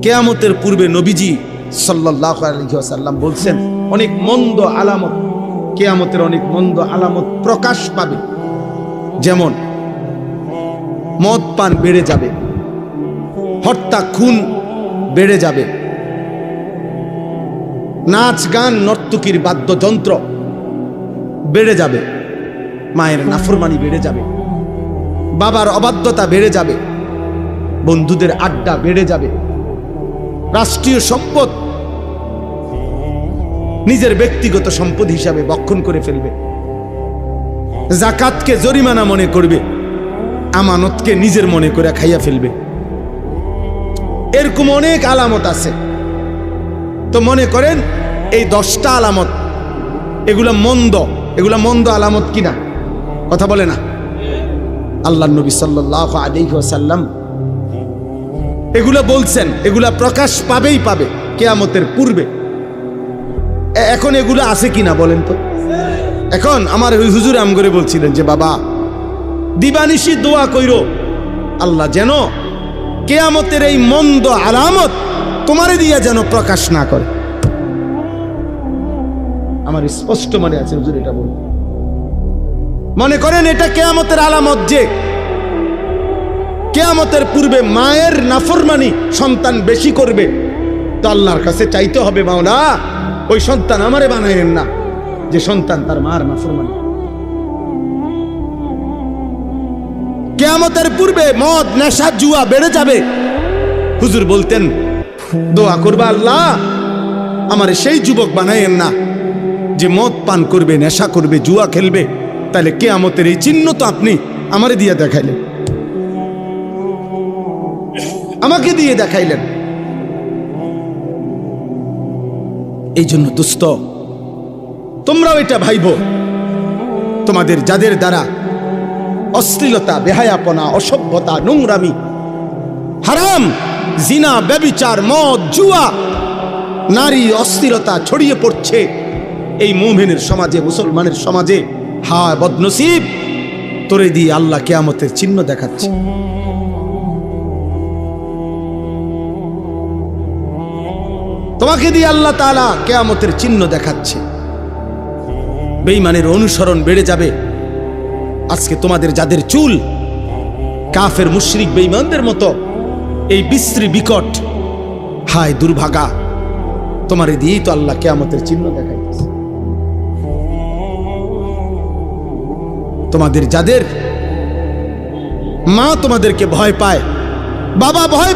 কিয়ামতের পূর্বে নবীজি সাল্লাল্লাহু আলাইহি ওয়াসাল্লাম বলছেন অনেক মন্দ আলামত, কিয়ামতের অনেক মন্দ আলামত প্রকাশ পাবে। যেমন মদ পান বেড়ে যাবে, হত্যা খুন বেড়ে যাবে, নাচ গান নর্তকীর বাদ্যযন্ত্র বেড়ে যাবে, মায়ের নাফরমানি বেড়ে যাবে, বাবার অবাধ্যতা বেড়ে যাবে, বন্ধুদের আড্ডা বেড়ে যাবে, রাষ্ট্রীয় সম্পদ নিজের ব্যক্তিগত সম্পদ হিসাবে বক্ষণ করে ফেলবে, যাকাতকে জরিমানা মনে করবে, আমানতকে নিজের মনে করে খাইয়া ফেলবে। এরকম অনেক আলামত আছে। তো মনে করেন এই 10টা আলামত এগুলা মন্দ আলামত কিনা? কথা বলে না। আল্লাহর নবী সাল্লাল্লাহু আলাইহি ওয়াসাল্লাম এগুলা বলছেন, এগুলা প্রকাশ পাবেই পাবে কিয়ামতের পূর্বে। এখন এগুলা আছে কিনা বলেন তো? এখন আমার ওই হুজুর আম করে বলছিলেন যে বাবা দিবানিশি দোয়া কইরো আল্লাহ যেন কিয়ামতের এই মন্দ আলামত তোমারে দিয়া যেন প্রকাশ না করে। আমার স্পষ্ট মনে আছে হুজুর এটা বল। মনে করেন এটা কিয়ামতের আলামত যে কিয়ামতের পূর্বে মায়ের নাফরমানি সন্তান বেশি করবে, তো আল্লাহর কাছে চাইতে হবে মাওলা ওই সন্তান আমারে বানায়েন না যে সন্তান তার মার নাফরমানি। কিয়ামতের পূর্বে মদ নেশা জুয়া বেড়ে যাবে। হুজুর বলতেন দোয়া করবা আল্লাহ আমারে সেই যুবক বানায়েন না যে মদ পান করবে, নেশা করবে, জুয়া খেলবে। তাহলে কিয়ামতের এই চিহ্ন তো আপনি আমারে দিয়ে দেখাইলেন, আমাকে দিয়ে দেখাইলেন। এই জন্য দোস্ত তোমরাও এটা ভাইবো, তোমাদের যাদের দ্বারা অশ্লীলতা, বেহায়াপনা, অসভ্যতা, নোংরামি, হারাম, জিনা, ব্যভিচার, মদ, জুয়া, নারী অশ্লীলতা ছড়িয়ে পড়ছে এই মুমিনের সমাজে, মুসলমানের সমাজে, হায় বদনসিব তোরে দিয়ে আল্লাহ কিয়ামতের চিহ্ন দেখাচ্ছে। তোমাকে দিয়ে আল্লাহ তাআলা কিয়ামতের চিহ্ন দেখাচ্ছে। বেঈমানের অনুসরণ বেড়ে যাবে। আজকে তোমাদের যাদের চুল কাফের মুশরিক বেঈমানদের মতো এই বিশ্রী বিকট, হায় দুর্ভাগা, তোমারে দিয়েই তো আল্লাহ কিয়ামতের চিহ্ন দেখাইতেছে। তোমাদের যাদের মা তোমাদেরকে ভয় পায়, বাবা ভয়